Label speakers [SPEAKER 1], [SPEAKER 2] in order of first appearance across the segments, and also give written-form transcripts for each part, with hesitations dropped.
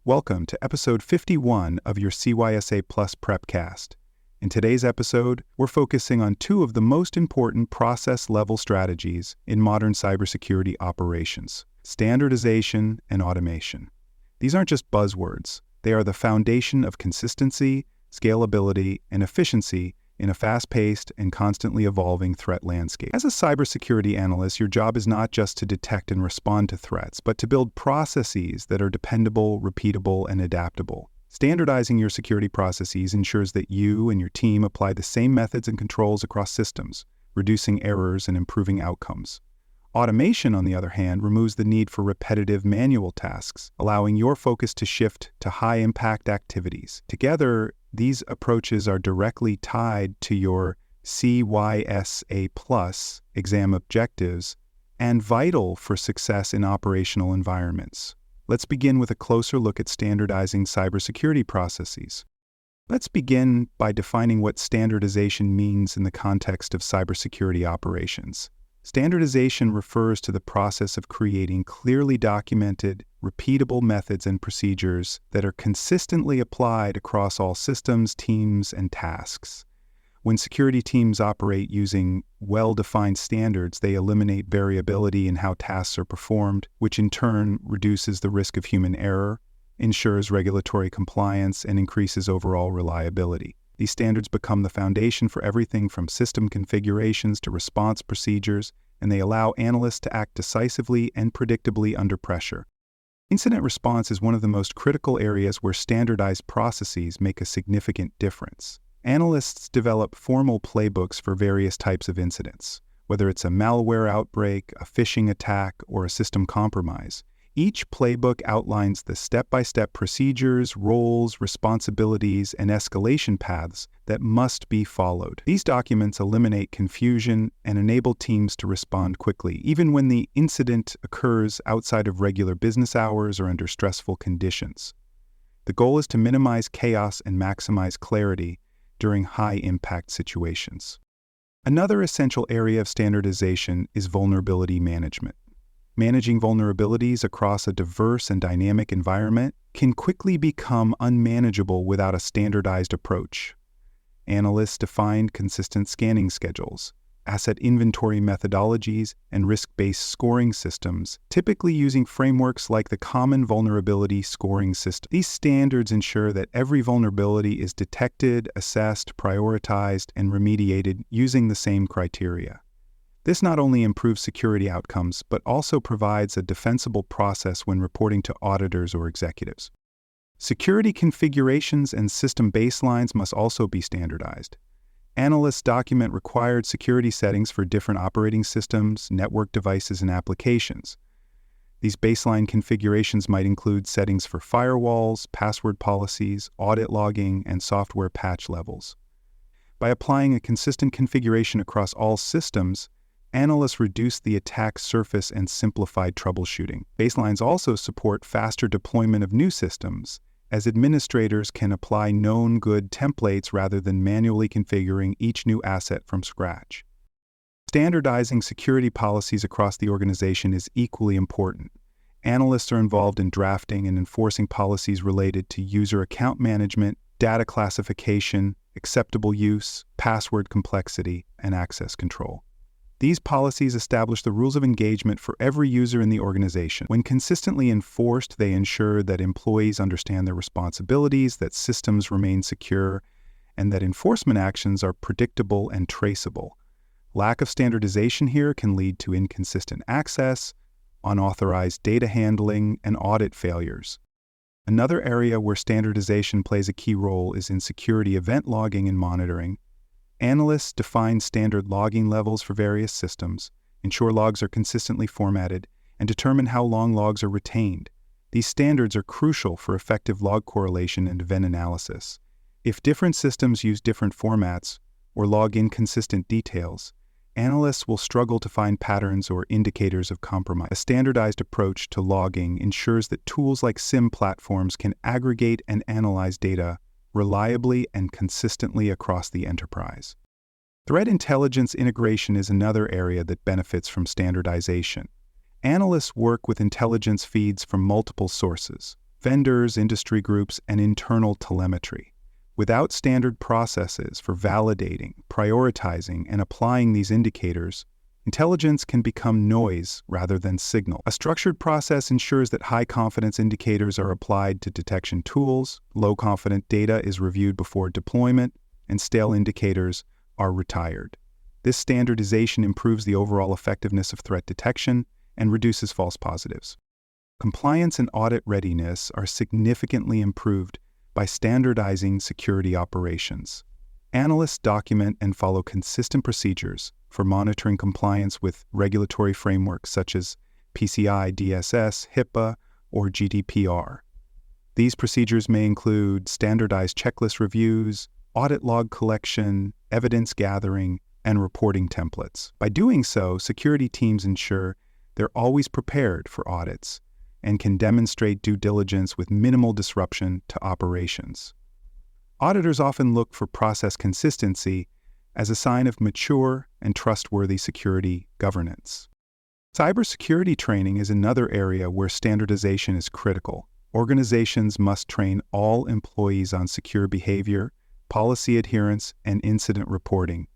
[SPEAKER 1] Welcome to episode 51 of your CYSA Plus Prepcast. In today's episode, we're focusing on two of the most important process-level strategies in modern cybersecurity operations: standardization and automation. These aren't just buzzwords. They are the foundation of consistency, scalability, and efficiency in a fast-paced and constantly evolving threat landscape. As a cybersecurity analyst, your job is not just to detect and respond to threats, but to build processes that are dependable, repeatable, and adaptable. Standardizing your security processes ensures that you and your team apply the same methods and controls across systems, reducing errors and improving outcomes. Automation, on the other hand, removes the need for repetitive manual tasks, allowing your focus to shift to high-impact activities. Together, these approaches are directly tied to your CYSA Plus exam objectives and vital for success in operational environments. Let's begin with a closer look at standardizing cybersecurity processes. Let's begin by defining what standardization means in the context of cybersecurity operations. Standardization refers to the process of creating clearly documented, repeatable methods and procedures that are consistently applied across all systems, teams, and tasks. When security teams operate using well-defined standards, they eliminate variability in how tasks are performed, which in turn reduces the risk of human error, ensures regulatory compliance, and increases overall reliability. These standards become the foundation for everything from system configurations to response procedures, and they allow analysts to act decisively and predictably under pressure. Incident response is one of the most critical areas where standardized processes make a significant difference. Analysts develop formal playbooks for various types of incidents, whether it's a malware outbreak, a phishing attack, or a system compromise. Each playbook outlines the step-by-step procedures, roles, responsibilities, and escalation paths that must be followed. These documents eliminate confusion and enable teams to respond quickly, even when the incident occurs outside of regular business hours or under stressful conditions. The goal is to minimize chaos and maximize clarity during high-impact situations. Another essential area of standardization is vulnerability management. Managing vulnerabilities across a diverse and dynamic environment can quickly become unmanageable without a standardized approach. Analysts define consistent scanning schedules, asset inventory methodologies, and risk-based scoring systems, typically using frameworks like the Common Vulnerability Scoring System. These standards ensure that every vulnerability is detected, assessed, prioritized, and remediated using the same criteria. This not only improves security outcomes, but also provides a defensible process when reporting to auditors or executives. Security configurations and system baselines must also be standardized. Analysts document required security settings for different operating systems, network devices, and applications. These baseline configurations might include settings for firewalls, password policies, audit logging, and software patch levels. By applying a consistent configuration across all systems, analysts reduce the attack surface and simplified troubleshooting. Baselines also support faster deployment of new systems, as administrators can apply known good templates rather than manually configuring each new asset from scratch. Standardizing security policies across the organization is equally important. Analysts are involved in drafting and enforcing policies related to user account management, data classification, acceptable use, password complexity, and access control. These policies establish the rules of engagement for every user in the organization. When consistently enforced, they ensure that employees understand their responsibilities, that systems remain secure, and that enforcement actions are predictable and traceable. Lack of standardization here can lead to inconsistent access, unauthorized data handling, and audit failures. Another area where standardization plays a key role is in security event logging and monitoring. Analysts define standard logging levels for various systems, ensure logs are consistently formatted, and determine how long logs are retained. These standards are crucial for effective log correlation and event analysis. If different systems use different formats or log inconsistent details, analysts will struggle to find patterns or indicators of compromise. A standardized approach to logging ensures that tools like SIM platforms can aggregate and analyze data reliably and consistently across the enterprise. Threat intelligence integration is another area that benefits from standardization. Analysts work with intelligence feeds from multiple sources, vendors, industry groups, and internal telemetry. Without standard processes for validating, prioritizing, and applying these indicators, intelligence can become noise rather than signal. A structured process ensures that high-confidence indicators are applied to detection tools, low-confidence data is reviewed before deployment, and stale indicators are retired. This standardization improves the overall effectiveness of threat detection and reduces false positives. Compliance and audit readiness are significantly improved by standardizing security operations. Analysts document and follow consistent procedures for monitoring compliance with regulatory frameworks such as PCI DSS, HIPAA, or GDPR. These procedures may include standardized checklist reviews, audit log collection, evidence gathering, and reporting templates. By doing so, security teams ensure they're always prepared for audits and can demonstrate due diligence with minimal disruption to operations. Auditors often look for process consistency as a sign of mature and trustworthy security governance. Cybersecurity training is another area where standardization is critical. Organizations must train all employees on secure behavior, policy adherence, and incident reporting.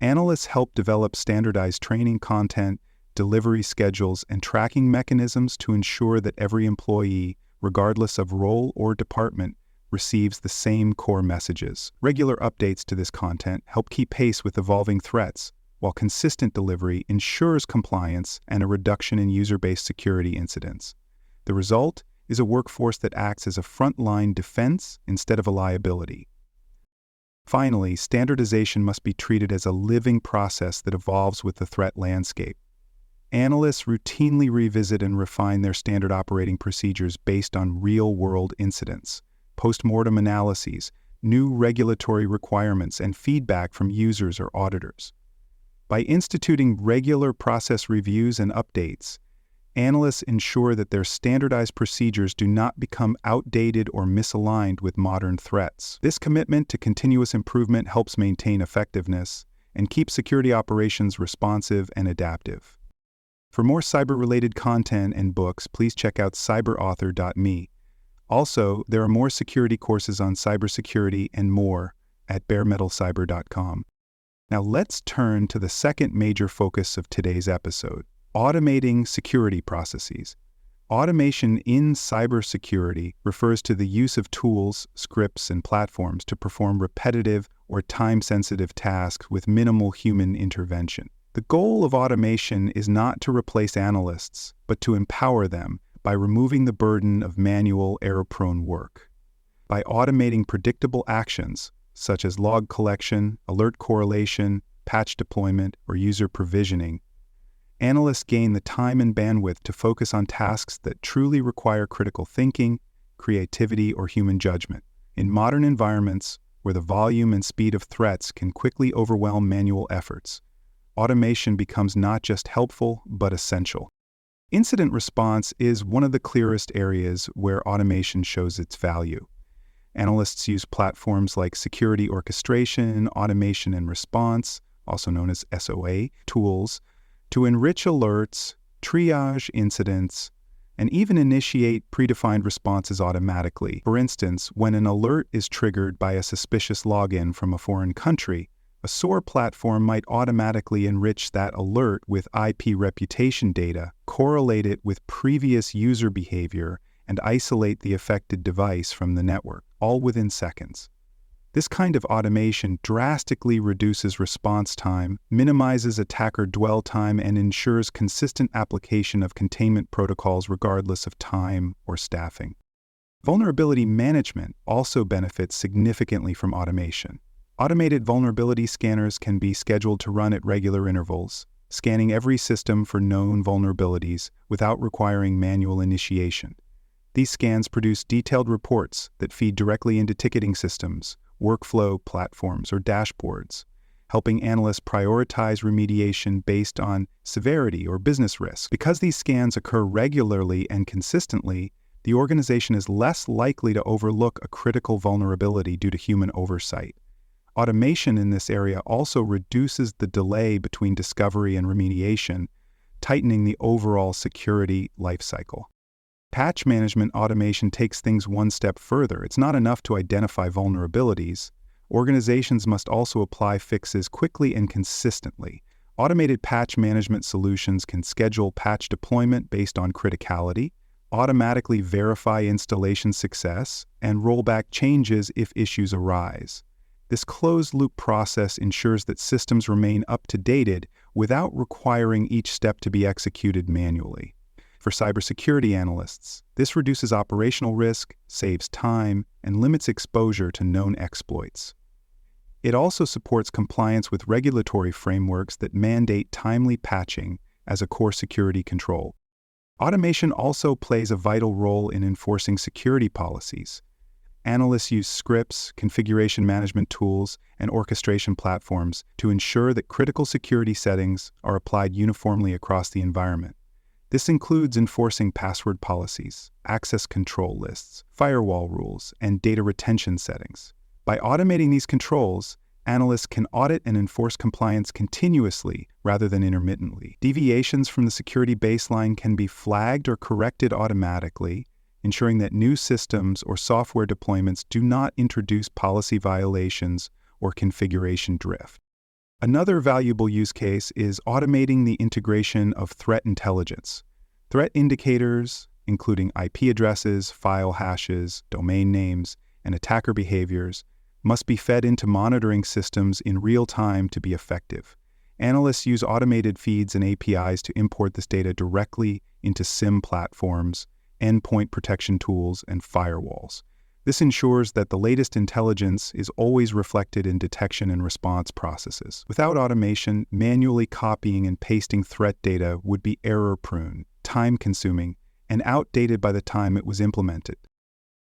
[SPEAKER 1] Analysts help develop standardized training content, delivery schedules, and tracking mechanisms to ensure that every employee, regardless of role or department, receives the same core messages. Regular updates to this content help keep pace with evolving threats, while consistent delivery ensures compliance and a reduction in user-based security incidents. The result is a workforce that acts as a frontline defense instead of a liability. Finally, standardization must be treated as a living process that evolves with the threat landscape. Analysts routinely revisit and refine their standard operating procedures based on real-world incidents, post-mortem analyses, new regulatory requirements, and feedback from users or auditors. By instituting regular process reviews and updates, analysts ensure that their standardized procedures do not become outdated or misaligned with modern threats. This commitment to continuous improvement helps maintain effectiveness and keep security operations responsive and adaptive. For more cyber-related content and books, please check out cyberauthor.me. Also, there are more security courses on cybersecurity and more at baremetalcyber.com. Now let's turn to the second major focus of today's episode: automating security processes. Automation in cybersecurity refers to the use of tools, scripts, and platforms to perform repetitive or time-sensitive tasks with minimal human intervention. The goal of automation is not to replace analysts, but to empower them by removing the burden of manual, error-prone work. By automating predictable actions, such as log collection, alert correlation, patch deployment, or user provisioning, analysts gain the time and bandwidth to focus on tasks that truly require critical thinking, creativity, or human judgment. In modern environments, where the volume and speed of threats can quickly overwhelm manual efforts, automation becomes not just helpful, but essential. Incident response is one of the clearest areas where automation shows its value. Analysts use platforms like security orchestration, automation and response, also known as SOA, tools, to enrich alerts, triage incidents, and even initiate predefined responses automatically. For instance, when an alert is triggered by a suspicious login from a foreign country, a SOAR platform might automatically enrich that alert with IP reputation data, correlate it with previous user behavior, and isolate the affected device from the network, all within seconds. This kind of automation drastically reduces response time, minimizes attacker dwell time, and ensures consistent application of containment protocols regardless of time or staffing. Vulnerability management also benefits significantly from automation. Automated vulnerability scanners can be scheduled to run at regular intervals, scanning every system for known vulnerabilities without requiring manual initiation. These scans produce detailed reports that feed directly into ticketing systems, workflow platforms, or dashboards, helping analysts prioritize remediation based on severity or business risk. Because these scans occur regularly and consistently, the organization is less likely to overlook a critical vulnerability due to human oversight. Automation in this area also reduces the delay between discovery and remediation, tightening the overall security lifecycle. Patch management automation takes things one step further. It's not enough to identify vulnerabilities. Organizations must also apply fixes quickly and consistently. Automated patch management solutions can schedule patch deployment based on criticality, automatically verify installation success, and roll back changes if issues arise. This closed-loop process ensures that systems remain up-to-date without requiring each step to be executed manually. For cybersecurity analysts, this reduces operational risk, saves time, and limits exposure to known exploits. It also supports compliance with regulatory frameworks that mandate timely patching as a core security control. Automation also plays a vital role in enforcing security policies. Analysts use scripts, configuration management tools, and orchestration platforms to ensure that critical security settings are applied uniformly across the environment. This includes enforcing password policies, access control lists, firewall rules, and data retention settings. By automating these controls, analysts can audit and enforce compliance continuously rather than intermittently. Deviations from the security baseline can be flagged or corrected automatically, ensuring that new systems or software deployments do not introduce policy violations or configuration drift. Another valuable use case is automating the integration of threat intelligence. Threat indicators, including IP addresses, file hashes, domain names, and attacker behaviors, must be fed into monitoring systems in real time to be effective. Analysts use automated feeds and APIs to import this data directly into SIEM platforms, endpoint protection tools, and firewalls. This ensures that the latest intelligence is always reflected in detection and response processes. Without automation, manually copying and pasting threat data would be error-prone, time-consuming, and outdated by the time it was implemented.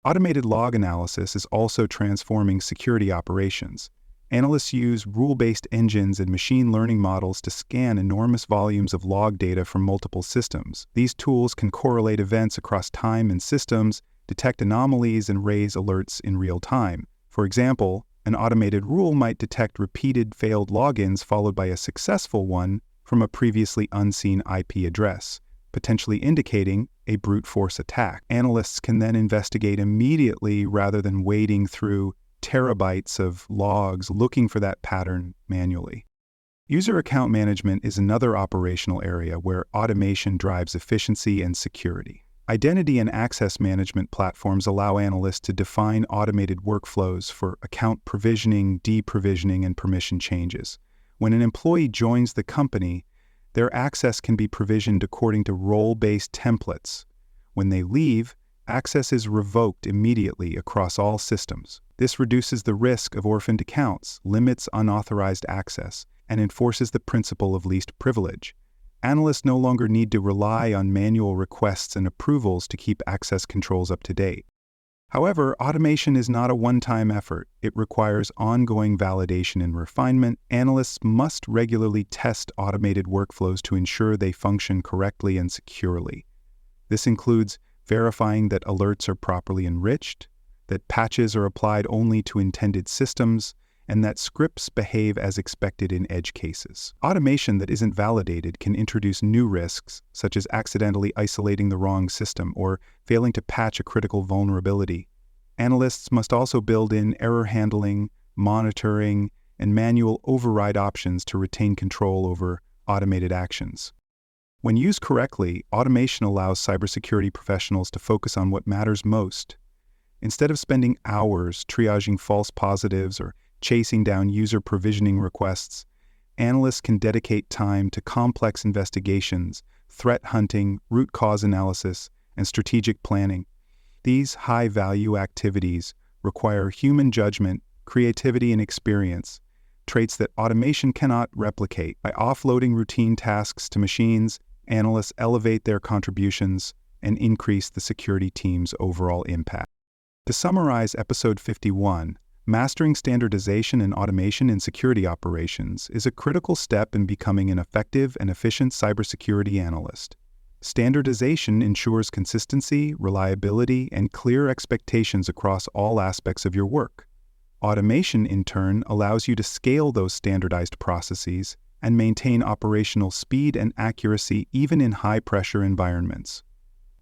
[SPEAKER 1] Automated log analysis is also transforming security operations. Analysts use rule-based engines and machine learning models to scan enormous volumes of log data from multiple systems. These tools can correlate events across time and systems, detect anomalies, and raise alerts in real time. For example, an automated rule might detect repeated failed logins followed by a successful one from a previously unseen IP address, potentially indicating a brute force attack. Analysts can then investigate immediately rather than wading through terabytes of logs looking for that pattern manually. User account management is another operational area where automation drives efficiency and security. Identity and access management platforms allow analysts to define automated workflows for account provisioning, deprovisioning, and permission changes. When an employee joins the company, their access can be provisioned according to role-based templates. When they leave, access is revoked immediately across all systems. This reduces the risk of orphaned accounts, limits unauthorized access, and enforces the principle of least privilege. Analysts no longer need to rely on manual requests and approvals to keep access controls up to date. However, automation is not a one-time effort. It requires ongoing validation and refinement. Analysts must regularly test automated workflows to ensure they function correctly and securely. This includes verifying that alerts are properly enriched, that patches are applied only to intended systems, and that scripts behave as expected in edge cases. Automation that isn't validated can introduce new risks, such as accidentally isolating the wrong system or failing to patch a critical vulnerability. Analysts must also build in error handling, monitoring, and manual override options to retain control over automated actions. When used correctly, automation allows cybersecurity professionals to focus on what matters most. Instead of spending hours triaging false positives or chasing down user provisioning requests, analysts can dedicate time to complex investigations, threat hunting, root cause analysis, and strategic planning. These high-value activities require human judgment, creativity, and experience, traits that automation cannot replicate. By offloading routine tasks to machines, analysts elevate their contributions and increase the security team's overall impact. To summarize Episode 51, mastering standardization and automation in security operations is a critical step in becoming an effective and efficient cybersecurity analyst. Standardization ensures consistency, reliability, and clear expectations across all aspects of your work. Automation, in turn, allows you to scale those standardized processes and maintain operational speed and accuracy even in high-pressure environments.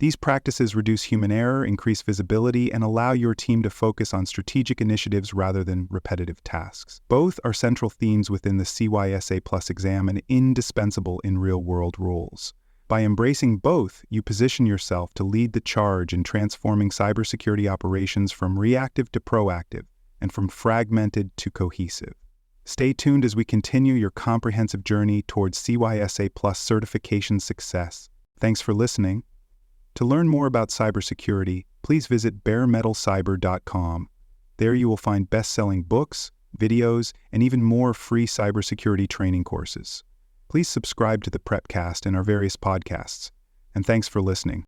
[SPEAKER 1] These practices reduce human error, increase visibility, and allow your team to focus on strategic initiatives rather than repetitive tasks. Both are central themes within the CYSA Plus exam and indispensable in real-world roles. By embracing both, you position yourself to lead the charge in transforming cybersecurity operations from reactive to proactive and from fragmented to cohesive. Stay tuned as we continue your comprehensive journey towards CYSA Plus certification success. Thanks for listening. To learn more about cybersecurity, please visit baremetalcyber.com. There you will find best-selling books, videos, and even more free cybersecurity training courses. Please subscribe to the Prepcast and our various podcasts. And thanks for listening.